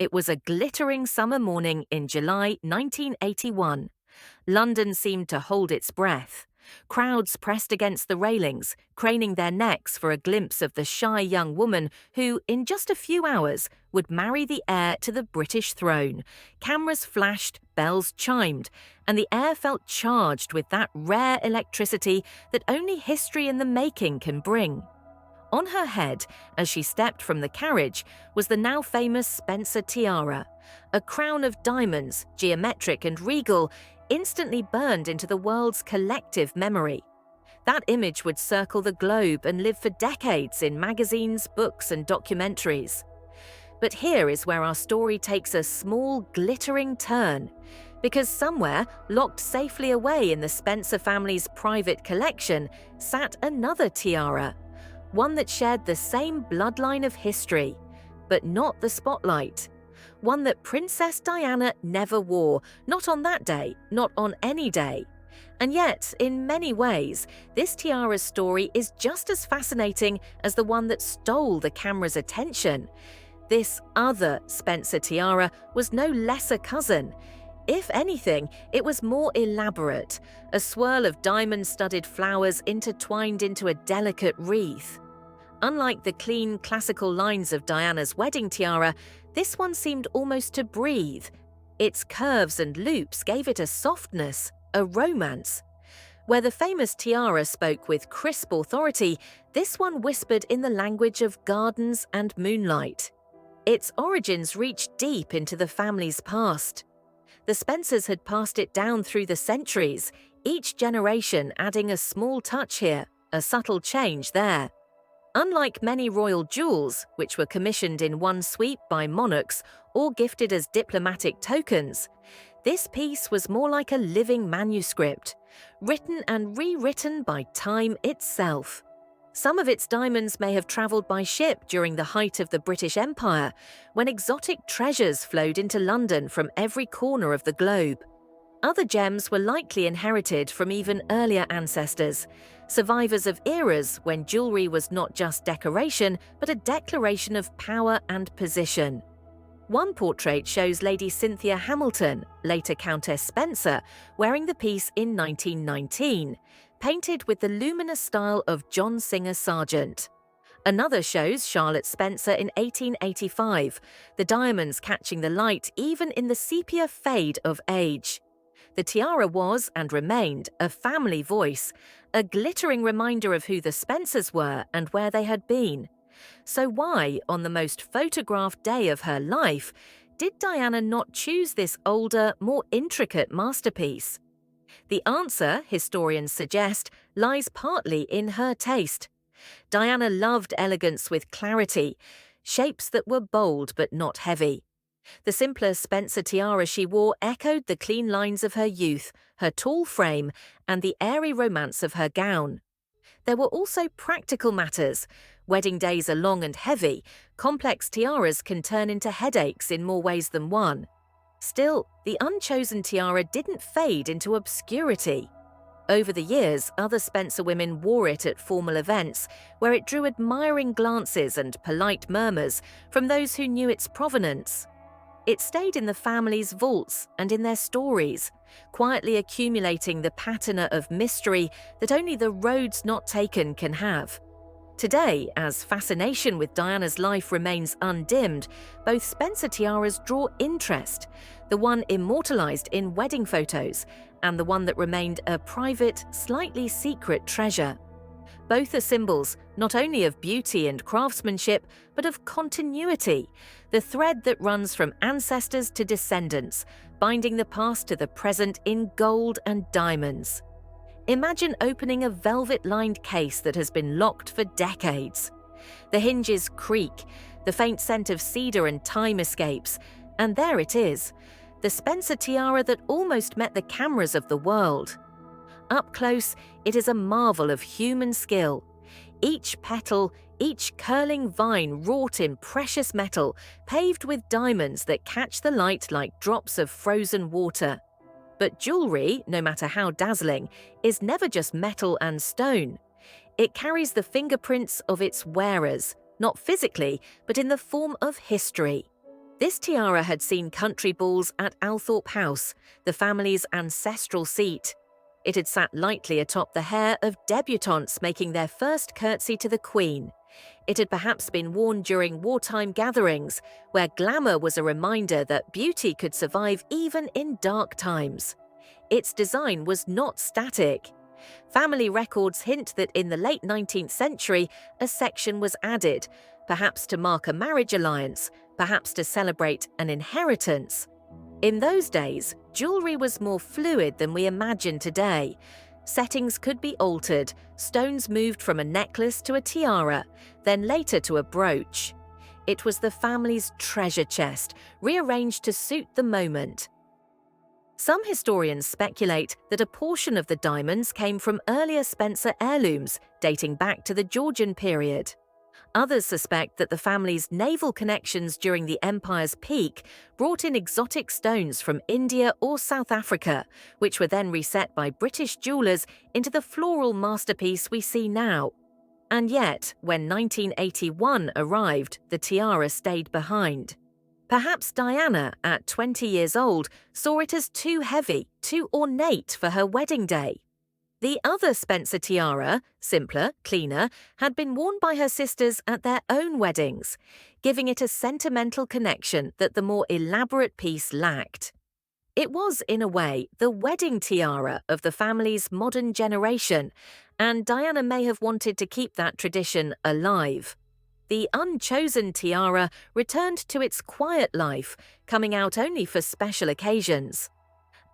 It was a glittering summer morning in July 1981. London seemed to hold its breath. Crowds pressed against the railings, craning their necks for a glimpse of the shy young woman who, in just a few hours, would marry the heir to the British throne. Cameras flashed, bells chimed, and the air felt charged with that rare electricity that only history in the making can bring. On her head, as she stepped from the carriage, was the now famous Spencer tiara, a crown of diamonds, geometric and regal, instantly burned into the world's collective memory. That image would circle the globe and live for decades in magazines, books, and documentaries. But here is where our story takes a small, glittering turn, because somewhere, locked safely away in the Spencer family's private collection, sat another tiara. One that shared the same bloodline of history, but not the spotlight. One that Princess Diana never wore, not on that day, not on any day. And yet, in many ways, this tiara's story is just as fascinating as the one that stole the camera's attention. This other Spencer tiara was no lesser cousin. If anything, it was more elaborate, a swirl of diamond-studded flowers intertwined into a delicate wreath. Unlike the clean, classical lines of Diana's wedding tiara, this one seemed almost to breathe. Its curves and loops gave it a softness, a romance. Where the famous tiara spoke with crisp authority, this one whispered in the language of gardens and moonlight. Its origins reached deep into the family's past. The Spencers had passed it down through the centuries, each generation adding a small touch here, a subtle change there. Unlike many royal jewels, which were commissioned in one sweep by monarchs or gifted as diplomatic tokens, this piece was more like a living manuscript, written and rewritten by time itself. Some of its diamonds may have travelled by ship during the height of the British Empire, when exotic treasures flowed into London from every corner of the globe. Other gems were likely inherited from even earlier ancestors, survivors of eras when jewelry was not just decoration, but a declaration of power and position. One portrait shows Lady Cynthia Hamilton, later Countess Spencer, wearing the piece in 1919, painted with the luminous style of John Singer Sargent. Another shows Charlotte Spencer in 1885, the diamonds catching the light even in the sepia fade of age. The tiara was, and remained, a family voice, a glittering reminder of who the Spencers were and where they had been. So why, on the most photographed day of her life, did Diana not choose this older, more intricate masterpiece? The answer, historians suggest, lies partly in her taste. Diana loved elegance with clarity, shapes that were bold but not heavy. The simpler Spencer tiara she wore echoed the clean lines of her youth, her tall frame, and the airy romance of her gown. There were also practical matters. Wedding days are long and heavy. Complex tiaras can turn into headaches in more ways than one. Still, the unchosen tiara didn't fade into obscurity. Over the years, other Spencer women wore it at formal events, where it drew admiring glances and polite murmurs from those who knew its provenance. It stayed in the family's vaults and in their stories, quietly accumulating the patina of mystery that only the roads not taken can have. Today, as fascination with Diana's life remains undimmed, both Spencer tiaras draw interest, the one immortalized in wedding photos and the one that remained a private, slightly secret treasure. Both are symbols not only of beauty and craftsmanship, but of continuity, the thread that runs from ancestors to descendants, binding the past to the present in gold and diamonds. Imagine opening a velvet-lined case that has been locked for decades. The hinges creak, the faint scent of cedar and thyme escapes, and there it is, the Spencer tiara that almost met the cameras of the world. Up close, it is a marvel of human skill. Each petal, each curling vine wrought in precious metal, paved with diamonds that catch the light like drops of frozen water. But jewelry, no matter how dazzling, is never just metal and stone. It carries the fingerprints of its wearers, not physically, but in the form of history. This tiara had seen country balls at Althorpe House, the family's ancestral seat. It had sat lightly atop the hair of debutantes making their first curtsy to the Queen. It had perhaps been worn during wartime gatherings, where glamour was a reminder that beauty could survive even in dark times. Its design was not static. Family records hint that in the late 19th century, a section was added, perhaps to mark a marriage alliance, perhaps to celebrate an inheritance. In those days, jewelry was more fluid than we imagine today. Settings could be altered, stones moved from a necklace to a tiara, then later to a brooch. It was the family's treasure chest, rearranged to suit the moment. Some historians speculate that a portion of the diamonds came from earlier Spencer heirlooms dating back to the Georgian period. Others suspect that the family's naval connections during the empire's peak brought in exotic stones from India or South Africa, which were then reset by British jewelers into the floral masterpiece we see now. And yet, when 1981 arrived, the tiara stayed behind. Perhaps Diana, at 20 years old, saw it as too heavy, too ornate for her wedding day. The other Spencer tiara, simpler, cleaner, had been worn by her sisters at their own weddings, giving it a sentimental connection that the more elaborate piece lacked. It was, in a way, the wedding tiara of the family's modern generation, and Diana may have wanted to keep that tradition alive. The unchosen tiara returned to its quiet life, coming out only for special occasions.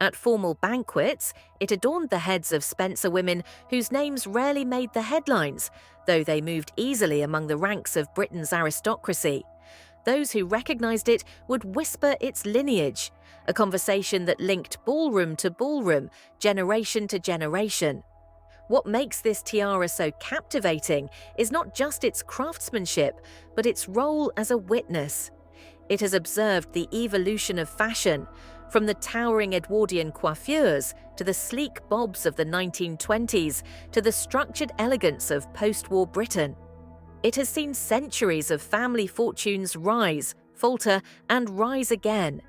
At formal banquets, it adorned the heads of Spencer women whose names rarely made the headlines, though they moved easily among the ranks of Britain's aristocracy. Those who recognized it would whisper its lineage, a conversation that linked ballroom to ballroom, generation to generation. What makes this tiara so captivating is not just its craftsmanship, but its role as a witness. It has observed the evolution of fashion, from the towering Edwardian coiffures to the sleek bobs of the 1920s to the structured elegance of post-war Britain. It has seen centuries of family fortunes rise, falter, and rise again.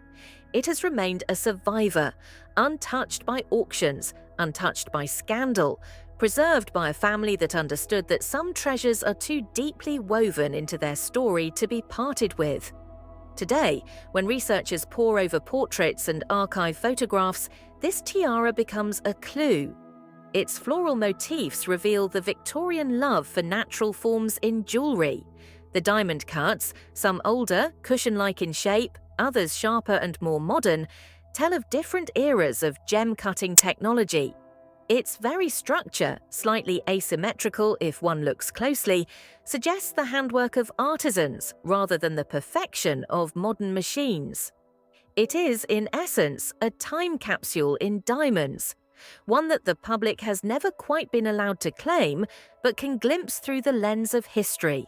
It has remained a survivor, untouched by auctions, untouched by scandal, preserved by a family that understood that some treasures are too deeply woven into their story to be parted with. Today, when researchers pore over portraits and archive photographs, this tiara becomes a clue. Its floral motifs reveal the Victorian love for natural forms in jewelry. The diamond cuts, some older, cushion-like in shape, others sharper and more modern, tell of different eras of gem-cutting technology. Its very structure, slightly asymmetrical if one looks closely, suggests the handwork of artisans rather than the perfection of modern machines. It is, in essence, a time capsule in diamonds, one that the public has never quite been allowed to claim, but can glimpse through the lens of history.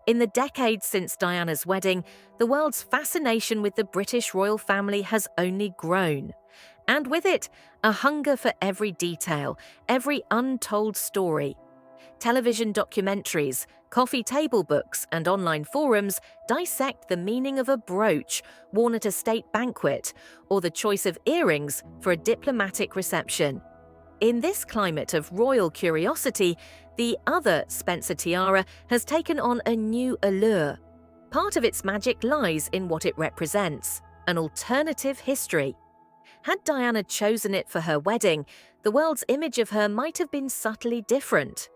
In the decades since Diana's wedding, the world's fascination with the British royal family has only grown. And with it, a hunger for every detail, every untold story. Television documentaries, coffee table books, and online forums dissect the meaning of a brooch worn at a state banquet, or the choice of earrings for a diplomatic reception. In this climate of royal curiosity, the other Spencer tiara has taken on a new allure. Part of its magic lies in what it represents, an alternative history. Had Diana chosen it for her wedding, the world's image of her might have been subtly different.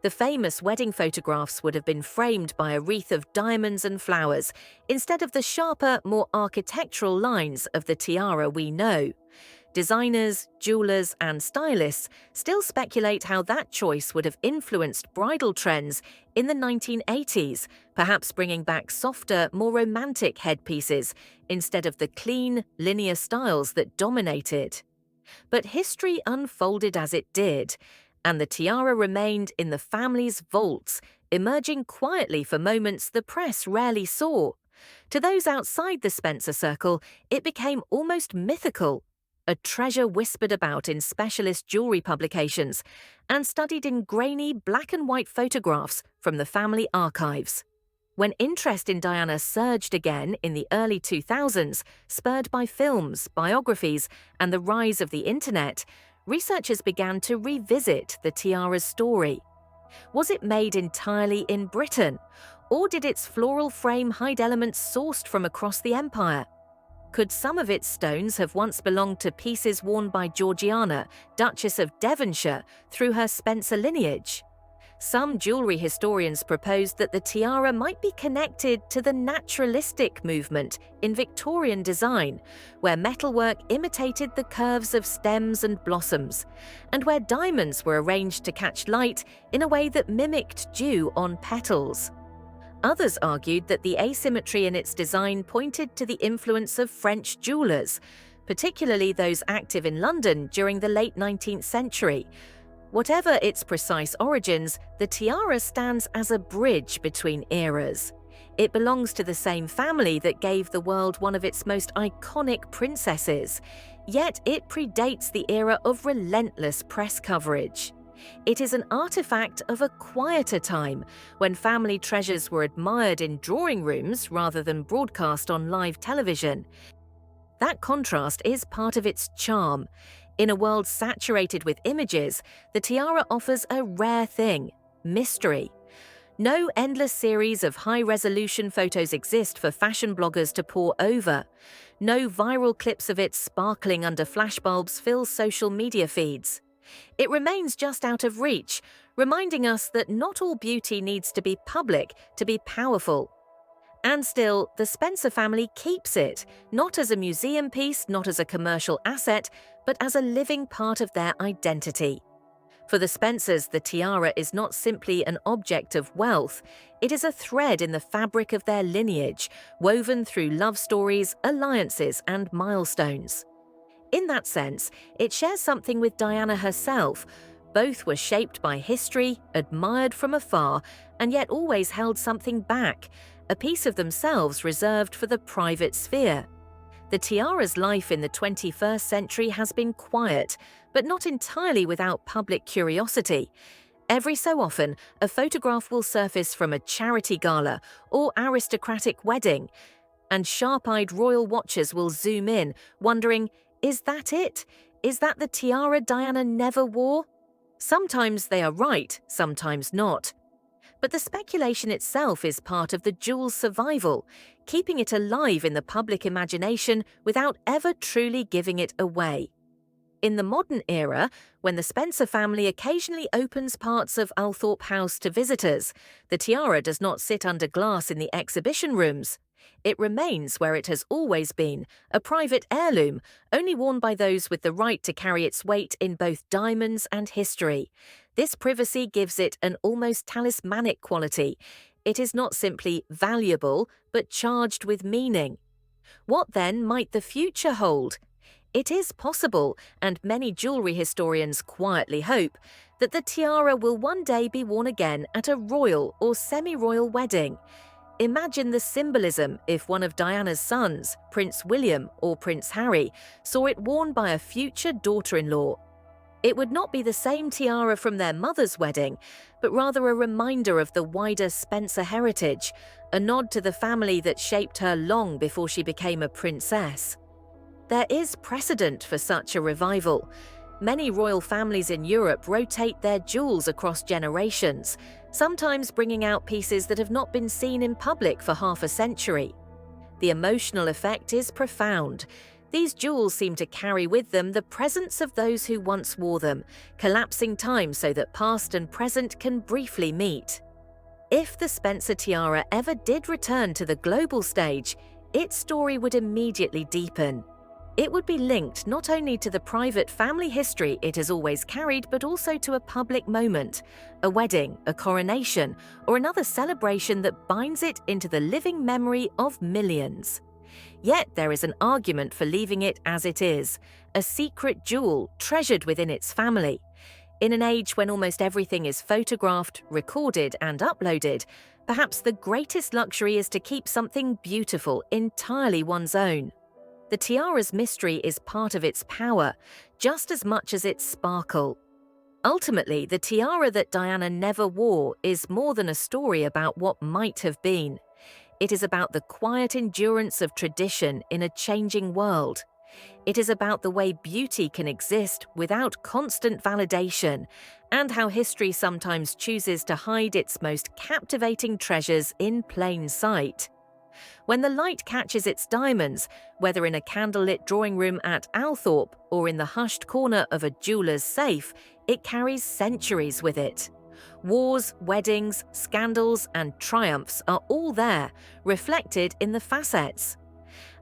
The famous wedding photographs would have been framed by a wreath of diamonds and flowers, instead of the sharper, more architectural lines of the tiara we know. Designers, jewelers, and stylists still speculate how that choice would have influenced bridal trends in the 1980s, perhaps bringing back softer, more romantic headpieces instead of the clean, linear styles that dominated. But history unfolded as it did, and the tiara remained in the family's vaults, emerging quietly for moments the press rarely saw. To those outside the Spencer circle, it became almost mythical, a treasure whispered about in specialist jewelry publications and studied in grainy black and white photographs from the family archives. When interest in Diana surged again in the early 2000s, spurred by films, biographies, and the rise of the internet, researchers began to revisit the tiara's story. Was it made entirely in Britain, or did its floral frame hide elements sourced from across the empire? Could some of its stones have once belonged to pieces worn by Georgiana, Duchess of Devonshire, through her Spencer lineage? Some jewelry historians proposed that the tiara might be connected to the naturalistic movement in Victorian design, where metalwork imitated the curves of stems and blossoms, and where diamonds were arranged to catch light in a way that mimicked dew on petals. Others argued that the asymmetry in its design pointed to the influence of French jewelers, particularly those active in London during the late 19th century. Whatever its precise origins, the tiara stands as a bridge between eras. It belongs to the same family that gave the world one of its most iconic princesses, yet it predates the era of relentless press coverage. It is an artifact of a quieter time, when family treasures were admired in drawing rooms rather than broadcast on live television. That contrast is part of its charm. In a world saturated with images, the tiara offers a rare thing: mystery. No endless series of high-resolution photos exist for fashion bloggers to pore over. No viral clips of it sparkling under flashbulbs fill social media feeds. It remains just out of reach, reminding us that not all beauty needs to be public to be powerful. And still, the Spencer family keeps it, not as a museum piece, not as a commercial asset, but as a living part of their identity. For the Spencers, the tiara is not simply an object of wealth, it is a thread in the fabric of their lineage, woven through love stories, alliances, and milestones. In that sense, it shares something with Diana herself. Both were shaped by history, admired from afar, and yet always held something back, a piece of themselves reserved for the private sphere. The tiara's life in the 21st century has been quiet, but not entirely without public curiosity. Every so often, a photograph will surface from a charity gala or aristocratic wedding, and sharp-eyed royal watchers will zoom in, wondering, is that it? Is that the tiara Diana never wore? Sometimes they are right, sometimes not. But the speculation itself is part of the jewel's survival, keeping it alive in the public imagination without ever truly giving it away. In the modern era, when the Spencer family occasionally opens parts of Althorp House to visitors, the tiara does not sit under glass in the exhibition rooms. It remains where it has always been, a private heirloom, only worn by those with the right to carry its weight in both diamonds and history. This privacy gives it an almost talismanic quality. It is not simply valuable, but charged with meaning. What then might the future hold? It is possible, and many jewelry historians quietly hope, that the tiara will one day be worn again at a royal or semi-royal wedding. Imagine the symbolism if one of Diana's sons, Prince William or Prince Harry, saw it worn by a future daughter-in-law. It would not be the same tiara from their mother's wedding, but rather a reminder of the wider Spencer heritage, a nod to the family that shaped her long before she became a princess. There is precedent for such a revival. Many royal families in Europe rotate their jewels across generations, sometimes bringing out pieces that have not been seen in public for half a century. The emotional effect is profound. These jewels seem to carry with them the presence of those who once wore them, collapsing time so that past and present can briefly meet. If the Spencer tiara ever did return to the global stage, its story would immediately deepen. It would be linked not only to the private family history it has always carried, but also to a public moment, a wedding, a coronation, or another celebration that binds it into the living memory of millions. Yet there is an argument for leaving it as it is, a secret jewel treasured within its family. In an age when almost everything is photographed, recorded, and uploaded, perhaps the greatest luxury is to keep something beautiful entirely one's own. The tiara's mystery is part of its power, just as much as its sparkle. Ultimately, the tiara that Diana never wore is more than a story about what might have been. It is about the quiet endurance of tradition in a changing world. It is about the way beauty can exist without constant validation, and how history sometimes chooses to hide its most captivating treasures in plain sight. When the light catches its diamonds, whether in a candlelit drawing room at Althorpe or in the hushed corner of a jeweller's safe, it carries centuries with it. Wars, weddings, scandals, and triumphs are all there, reflected in the facets.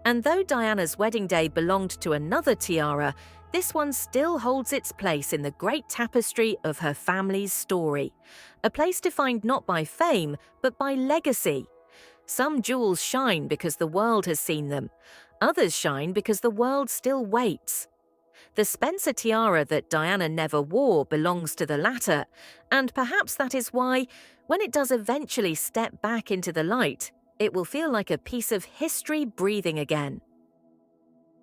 And though Diana's wedding day belonged to another tiara, this one still holds its place in the great tapestry of her family's story, a place defined not by fame, but by legacy. Some jewels shine because the world has seen them. Others shine because the world still waits. The Spencer tiara that Diana never wore belongs to the latter, and perhaps that is why, when it does eventually step back into the light, it will feel like a piece of history breathing again.